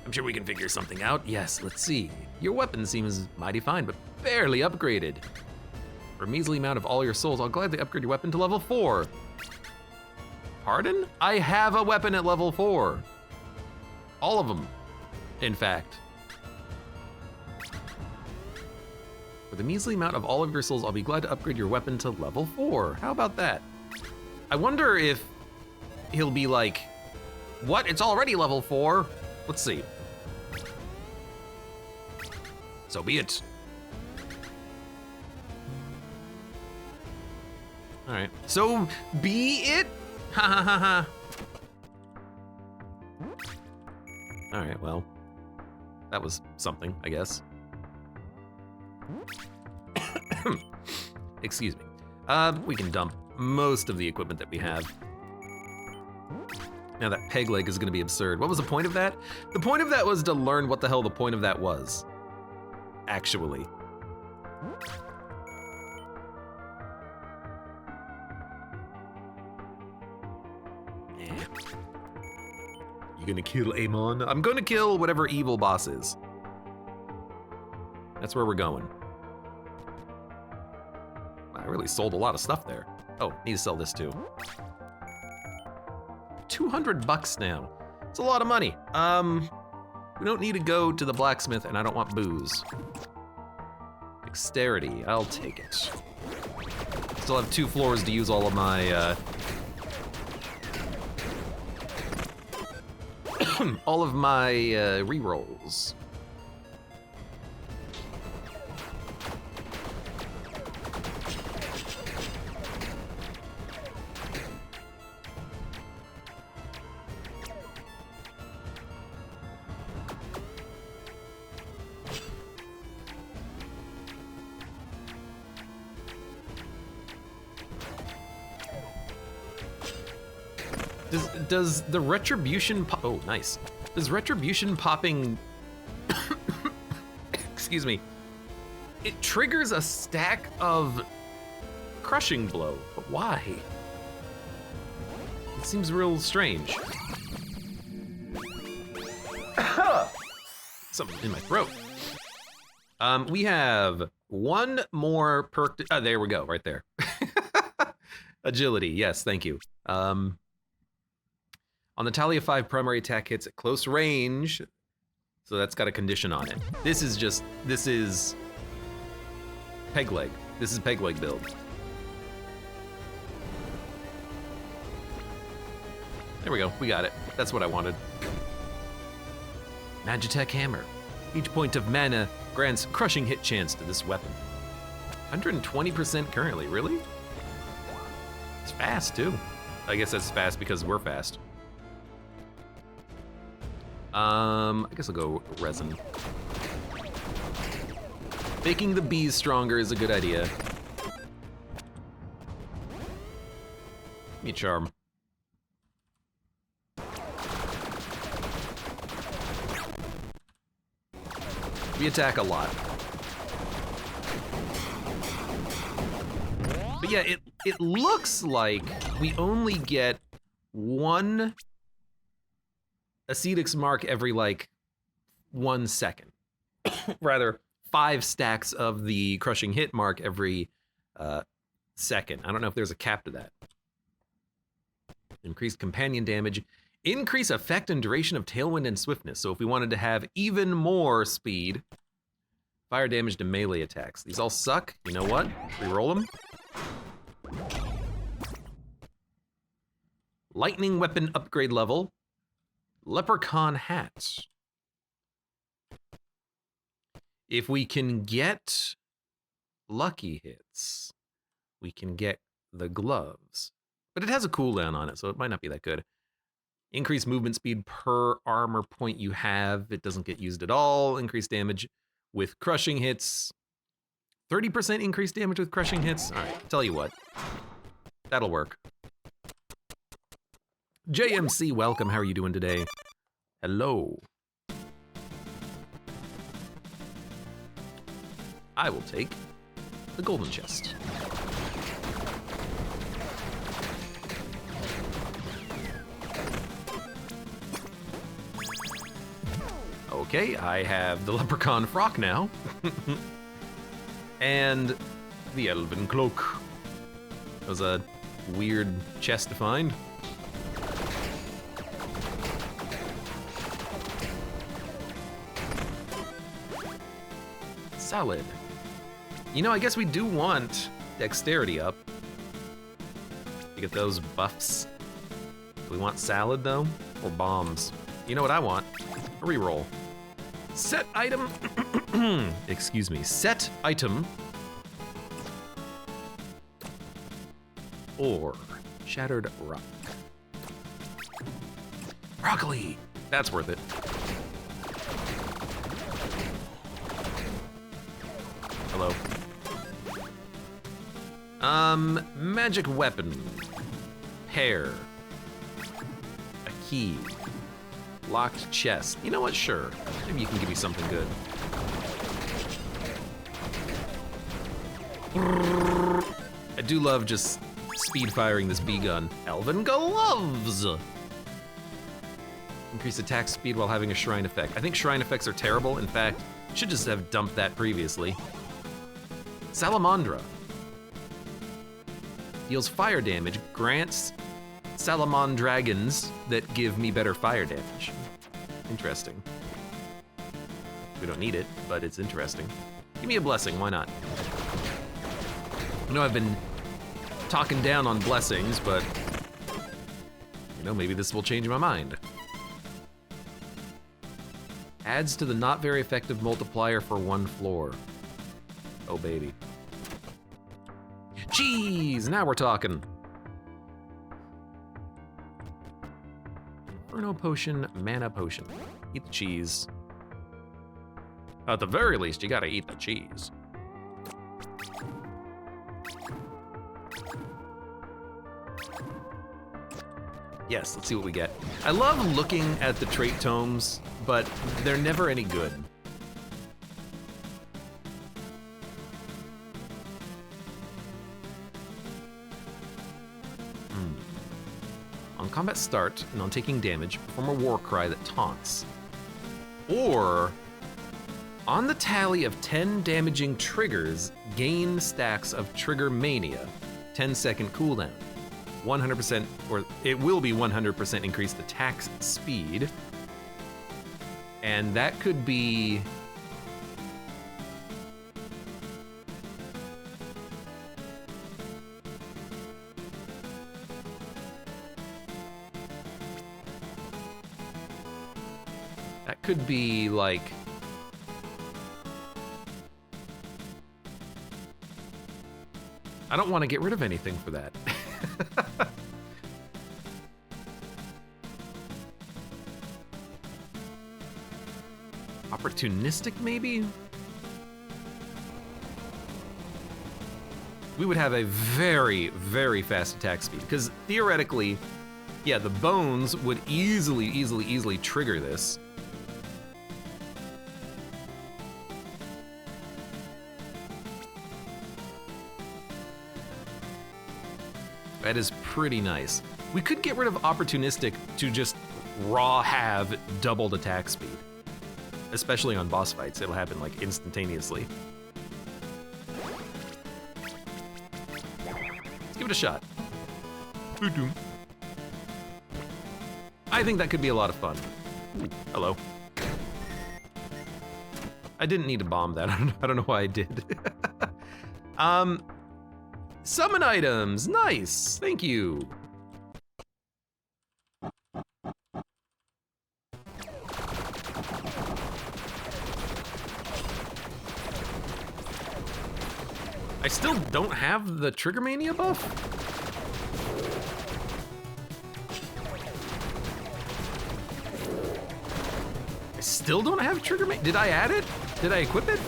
I'm sure we can figure something out. Yes, let's see. Your weapon seems mighty fine, but barely upgraded. For a measly amount of all your souls, I'll gladly upgrade your weapon to level 4. Pardon? I have a weapon at level 4. All of them, in fact. For the measly amount of all of your souls, I'll be glad to upgrade your weapon to level 4. How about that? I wonder if he'll be like, what? It's already level 4? Let's see. So be it. All right. So be it? Ha ha ha ha. All right, well, that was something, I guess. Excuse me. We can dump most of the equipment that we have. Now that peg leg is gonna be absurd. What was the point of that? The point of that was to learn what the hell the point of that was. Actually. You gonna kill Amon? I'm gonna kill whatever evil boss is. That's where we're going. I really sold a lot of stuff there. Oh, need to sell this too. 200 bucks now. It's a lot of money. We don't need to go to the blacksmith, and I don't want booze. Dexterity, I'll take it. Still have 2 floors to use all of my all of my rerolls. Does the retribution oh, nice. Does retribution popping, excuse me, it triggers a stack of crushing blow, but why? It seems real strange. Something in my throat. We have one more perk, there we go, right there. Agility, yes, thank you. On the tally of 5 primary attack hits at close range, so that's got a condition on it. This is peg leg. This is peg leg build. There we go, we got it. That's what I wanted. Magitech Hammer. Each point of mana grants crushing hit chance to this weapon. 120% currently, really? It's fast too. I guess that's fast because we're fast. I guess I'll go resin. Making the bees stronger is a good idea. Give me a charm. We attack a lot. But yeah, it looks like we only get 1 Ascetics mark every like 1 second. Rather, 5 stacks of the crushing hit mark every second. I don't know if there's a cap to that. Increased companion damage. Increase effect and duration of tailwind and swiftness. So if we wanted to have even more speed, fire damage to melee attacks. These all suck. You know what? Reroll them. Lightning weapon upgrade level. Leprechaun hats. If we can get lucky hits, we can get the gloves. But it has a cooldown on it, so it might not be that good. Increase movement speed per armor point you have. It doesn't get used at all. Increase damage with crushing hits. 30% increased damage with crushing hits. All right, tell you what. That'll work. JMC, welcome. How are you doing today? Hello. I will take the golden chest. Okay, I have the leprechaun frock now. And the elven cloak. That was a weird chest to find. Solid. You know, I guess we do want dexterity up to get those buffs. Do we want salad though, or bombs? You know what I want? A reroll. Set item. Excuse me. Set item. Or shattered rock. Broccoli. That's worth it. Hello. Magic weapon. Pear. A key. Locked chest. You know what? Sure. Maybe you can give me something good. I do love just speed firing this bee gun. Elven gloves. Increase attack speed while having a shrine effect. I think shrine effects are terrible. In fact, should just have dumped that previously. Salamandra. Deals fire damage, grants Salamandragons that give me better fire damage. Interesting. We don't need it, but it's interesting. Give me a blessing, why not? I know I've been talking down on blessings, but you know, maybe this will change my mind. Adds to the not very effective multiplier for 1 floor. Oh baby. Cheese, now we're talking. Inferno potion, mana potion. Eat the cheese. At the very least, you gotta eat the cheese. Yes, let's see what we get. I love looking at the trait tomes, but they're never any good. On combat start, and on taking damage, perform a war cry that taunts. Or, on the tally of 10 damaging triggers, gain stacks of Trigger Mania, 10-second cooldown. 100%, or it will be 100% increased attack speed. And that could be... That could be like... I don't want to get rid of anything for that. Opportunistic, maybe? We would have a very, very fast attack speed, because theoretically, yeah, the bones would easily trigger this. That is pretty nice. We could get rid of opportunistic to just raw have doubled attack speed. Especially on boss fights, it'll happen like instantaneously. Let's give it a shot. I think that could be a lot of fun. Ooh, hello. I didn't need to bomb that. I don't know why I did. Summon items, nice, thank you. I still don't have the Trigger Mania buff? still don't have trigger mania. Did I add it? Did I equip it?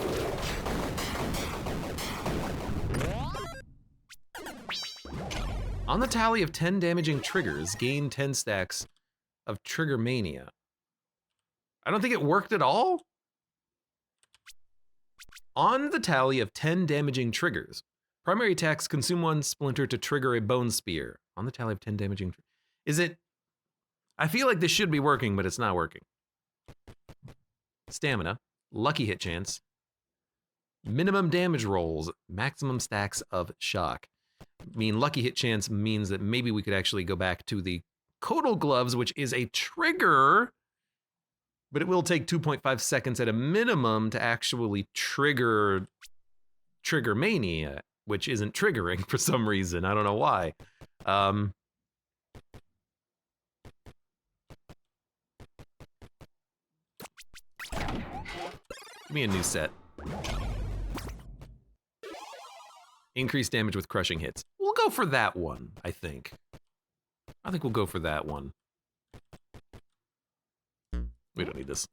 On the tally of 10 damaging triggers, gain 10 stacks of trigger mania. I don't think it worked at all. On the tally of 10 damaging triggers, primary attacks consume 1 splinter to trigger a bone spear. On the tally of 10 damaging is it? I feel like this should be working, but it's not working. Stamina, lucky hit chance, minimum damage rolls, maximum stacks of shock. I mean, lucky hit chance means that maybe we could actually go back to the Codal Gloves, which is a trigger, but it will take 2.5 seconds at a minimum to actually trigger mania, which isn't triggering for some reason. I don't know why. Give me a new set. Increased damage with crushing hits. We'll go for that one, I think. I think we'll go for that one. We don't need this.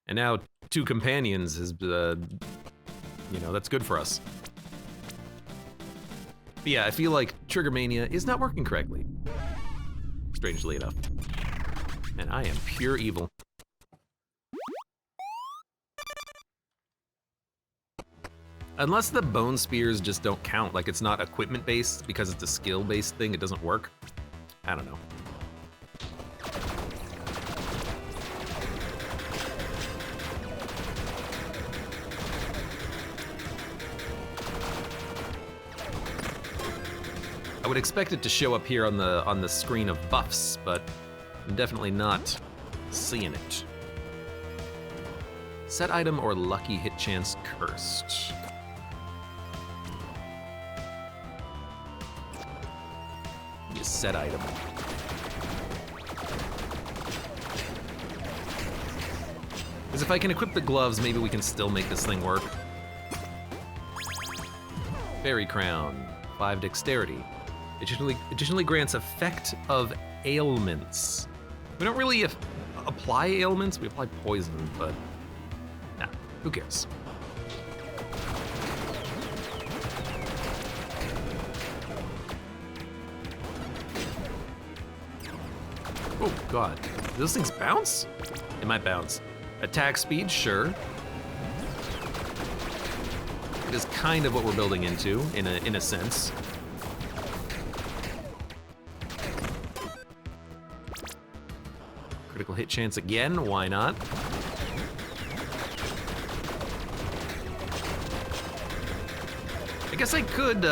And now 2 companions is, you know, that's good for us. But yeah, I feel like Trigger Mania is not working correctly. Strangely enough. And I am pure evil. Unless the bone spears just don't count, like it's not equipment-based because it's a skill-based thing, it doesn't work. I don't know. I would expect it to show up here on the screen of buffs, but I'm definitely not seeing it. Set item or lucky hit chance cursed. Set item. Because if I can equip the gloves, maybe we can still make this thing work. Fairy Crown, 5 dexterity. Additionally grants effect of ailments. We don't really apply ailments, we apply poison, but nah, who cares? Oh god, do those things bounce? It might bounce. Attack speed, sure. It is kind of what we're building into, in a sense. Critical hit chance again, why not? I guess I could,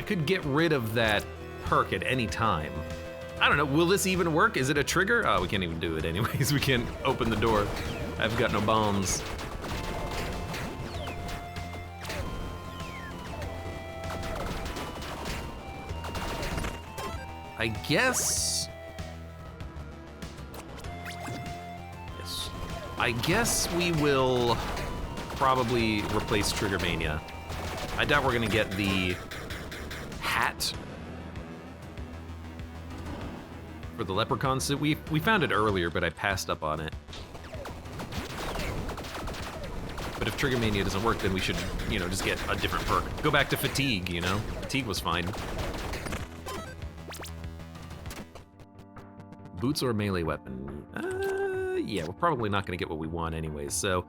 could get rid of that perk at any time. I don't know, will this even work? Is it a trigger? Oh, we can't even do it anyways. We can't open the door. I've got no bombs. I guess... Yes. I guess we will probably replace Trigger Mania. I doubt we're gonna get the hat for the leprechaun suit. We found it earlier, but I passed up on it. But if Trigger Mania doesn't work, then we should, you know, just get a different perk. Go back to fatigue, you know? Fatigue was fine. Boots or melee weapon? Yeah, we're probably not gonna get what we want anyways, so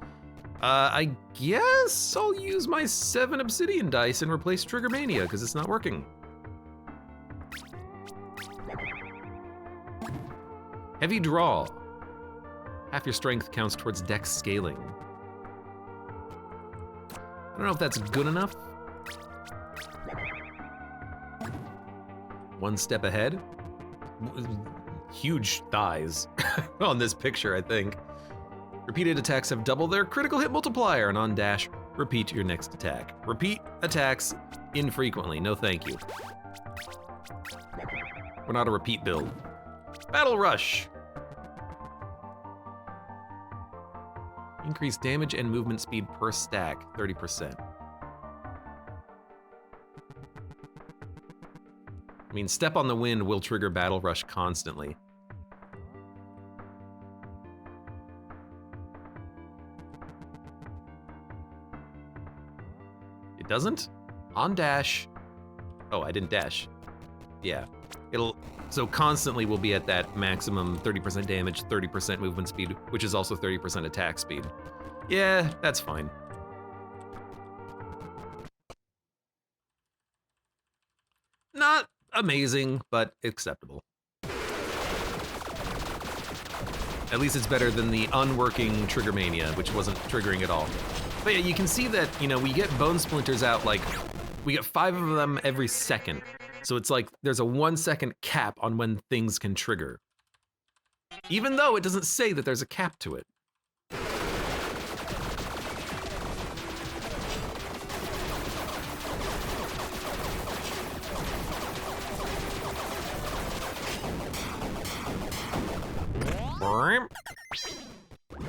I guess I'll use my 7 obsidian dice and replace Trigger Mania, because it's not working. Heavy draw. Half your strength counts towards dex scaling. I don't know if that's good enough. 1 step ahead. Huge thighs on this picture, I think. Repeated attacks have double their critical hit multiplier, and on dash, repeat your next attack. Repeat attacks infrequently, no thank you. We're not a repeat build. Battle Rush. Increase damage and movement speed per stack, 30%. I mean, Step on the Wind will trigger Battle Rush constantly. It doesn't? On dash. Oh, I didn't dash. Yeah. So constantly we'll be at that maximum 30% damage, 30% movement speed, which is also 30% attack speed. Yeah, that's fine. Not amazing, but acceptable. At least it's better than the unworking Trigger Mania, which wasn't triggering at all. But yeah, you can see that, you know, we get bone splinters out, like, we get 5 of them every second. So it's like there's a 1 second cap on when things can trigger. Even though it doesn't say that there's a cap to it.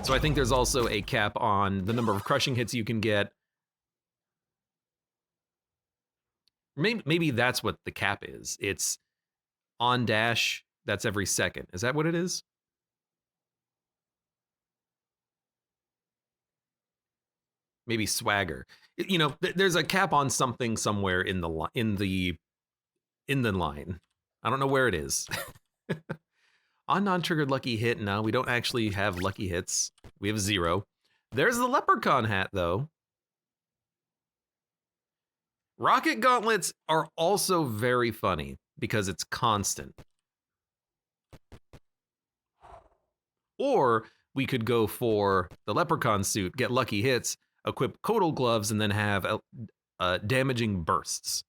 So I think there's also a cap on the number of crushing hits you can get. Maybe that's what the cap is. It's on dash, that's every second. Is that what it is? Maybe swagger. You know, there's a cap on something somewhere in the line. I don't know where it is. On non-triggered lucky hit, no, we don't actually have lucky hits. We have 0. There's the leprechaun hat, though. Rocket gauntlets are also very funny because it's constant. Or we could go for the leprechaun suit, get lucky hits, equip Codal gloves, and then have damaging bursts.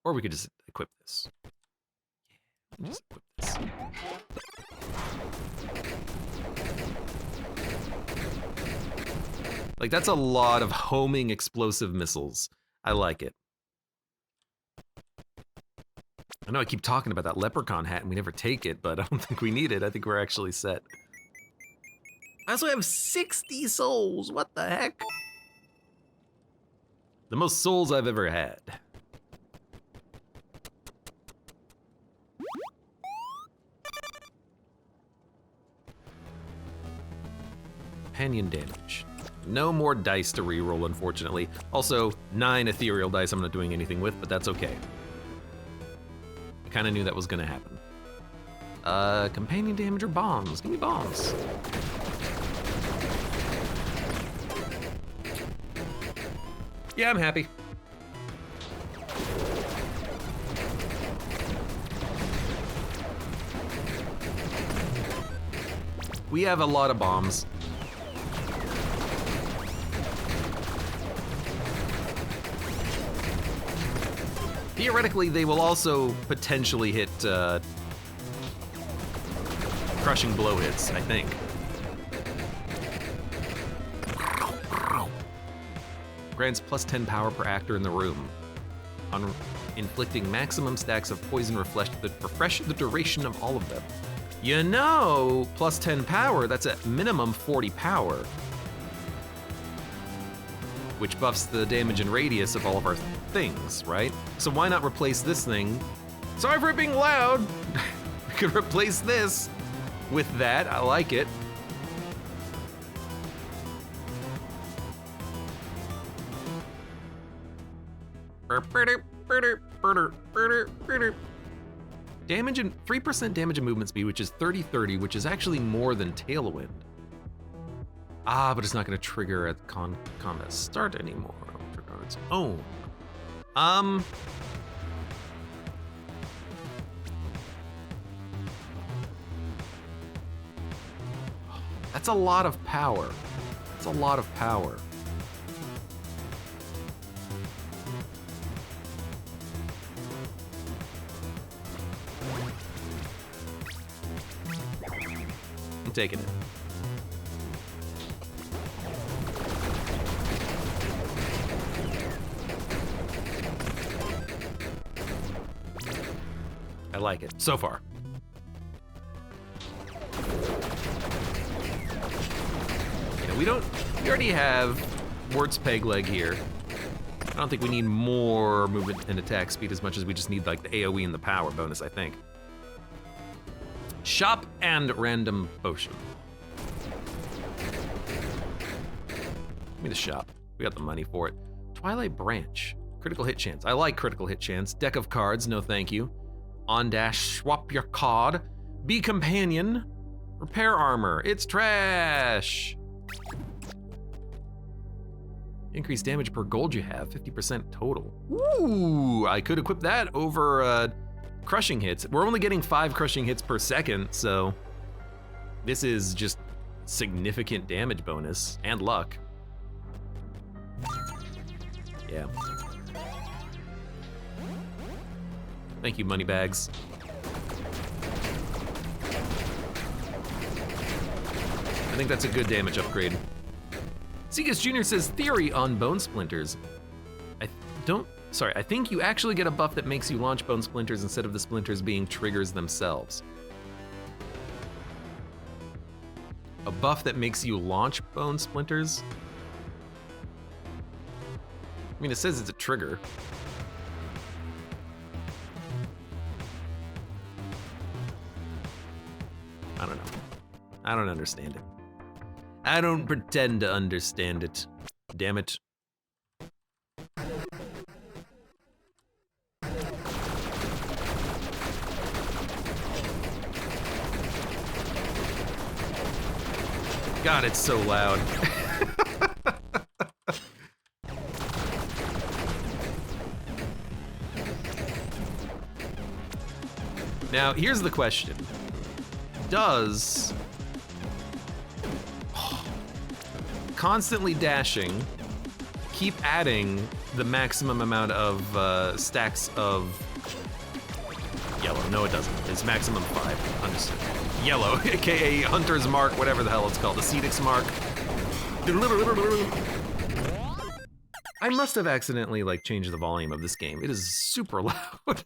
Or we could just equip this. Just equip this. Like, that's a lot of homing explosive missiles. I like it. I know I keep talking about that leprechaun hat and we never take it, but I don't think we need it. I think we're actually set. I also have 60 souls. What the heck? The most souls I've ever had. Companion damage. No more dice to reroll, unfortunately. Also, 9 ethereal dice I'm not doing anything with, but that's okay. I kind of knew that was gonna happen. Companion damage or bombs? Give me bombs. Yeah, I'm happy. We have a lot of bombs. Theoretically, they will also potentially hit crushing blow hits, I think. Grants plus 10 power per actor in the room. On inflicting maximum stacks of poison refresh the duration of all of them. You know, plus 10 power, that's at minimum 40 power. Which buffs the damage and radius of all of our things, right? So why not replace this thing? Sorry for being loud. We could replace this with that. I like it. Damage and 3% damage and movement speed, which is 30-30, which is actually more than Tailwind. Ah, but it's not gonna trigger at combat start anymore. Trigger on its own. That's a lot of power. That's a lot of power. I'm taking it. I like it, so far. Yeah, we already have Wart's Peg Leg here. I don't think we need more movement and attack speed as much as we just need like the AoE and the power bonus, I think. Shop and random potion. Give me the shop. We got the money for it. Twilight Branch. Critical hit chance. I like critical hit chance. Deck of cards, no thank you. On dash, swap your card. Be companion. Repair armor. It's trash. Increase damage per gold you have, 50% total. Ooh, I could equip that over crushing hits. We're only getting 5 crushing hits per second, so this is just significant damage bonus and luck. Yeah. Thank you, moneybags. I think that's a good damage upgrade. Segus Jr. says, theory on bone splinters. I think you actually get a buff that makes you launch bone splinters instead of the splinters being triggers themselves. A buff that makes you launch bone splinters? I mean, it says it's a trigger. I don't know. I don't understand it. I don't pretend to understand it. Damn it. God, it's so loud. Now, here's the question. Does constantly dashing keep adding the maximum amount of stacks of yellow? No, it doesn't. It's maximum 5. Understood. Yellow, aka Hunter's Mark, whatever the hell it's called, the Cedix Mark. I must have accidentally like changed the volume of this game. It is super loud.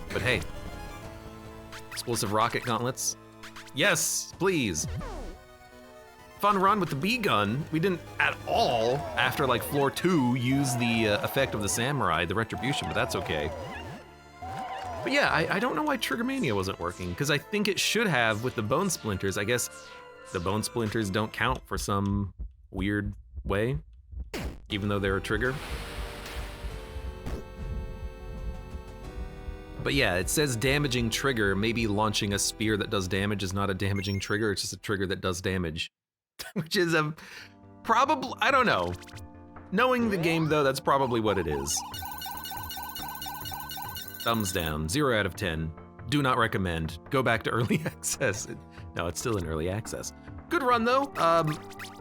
But hey, explosive rocket gauntlets. Yes, please. Fun run with the bee gun. We didn't at all, after like floor 2, use the effect of the samurai, the retribution, but that's okay. But yeah, I don't know why Triggermania wasn't working, because I think it should have with the bone splinters. I guess the bone splinters don't count for some weird way, even though they're a trigger. But yeah, it says damaging trigger. Maybe launching a spear that does damage is not a damaging trigger, it's just a trigger that does damage. Which is a probably, I don't know. Knowing the game though, that's probably what it is. Thumbs down, 0 out of 10. Do not recommend. Go back to early access. No, it's still in early access. Good run though.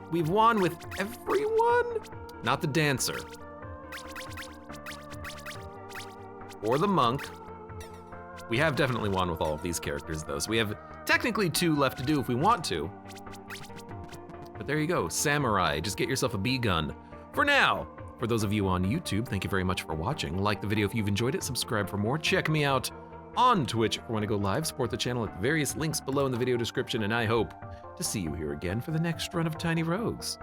We've won with everyone? Not the dancer. Or the monk. We have definitely won with all of these characters though, so we have technically 2 left to do if we want to. But there you go, samurai, just get yourself a bee gun. For now, for those of you on YouTube, thank you very much for watching. Like the video if you've enjoyed it, subscribe for more. Check me out on Twitch if you want to go live, support the channel at the various links below in the video description, and I hope to see you here again for the next run of Tiny Rogues.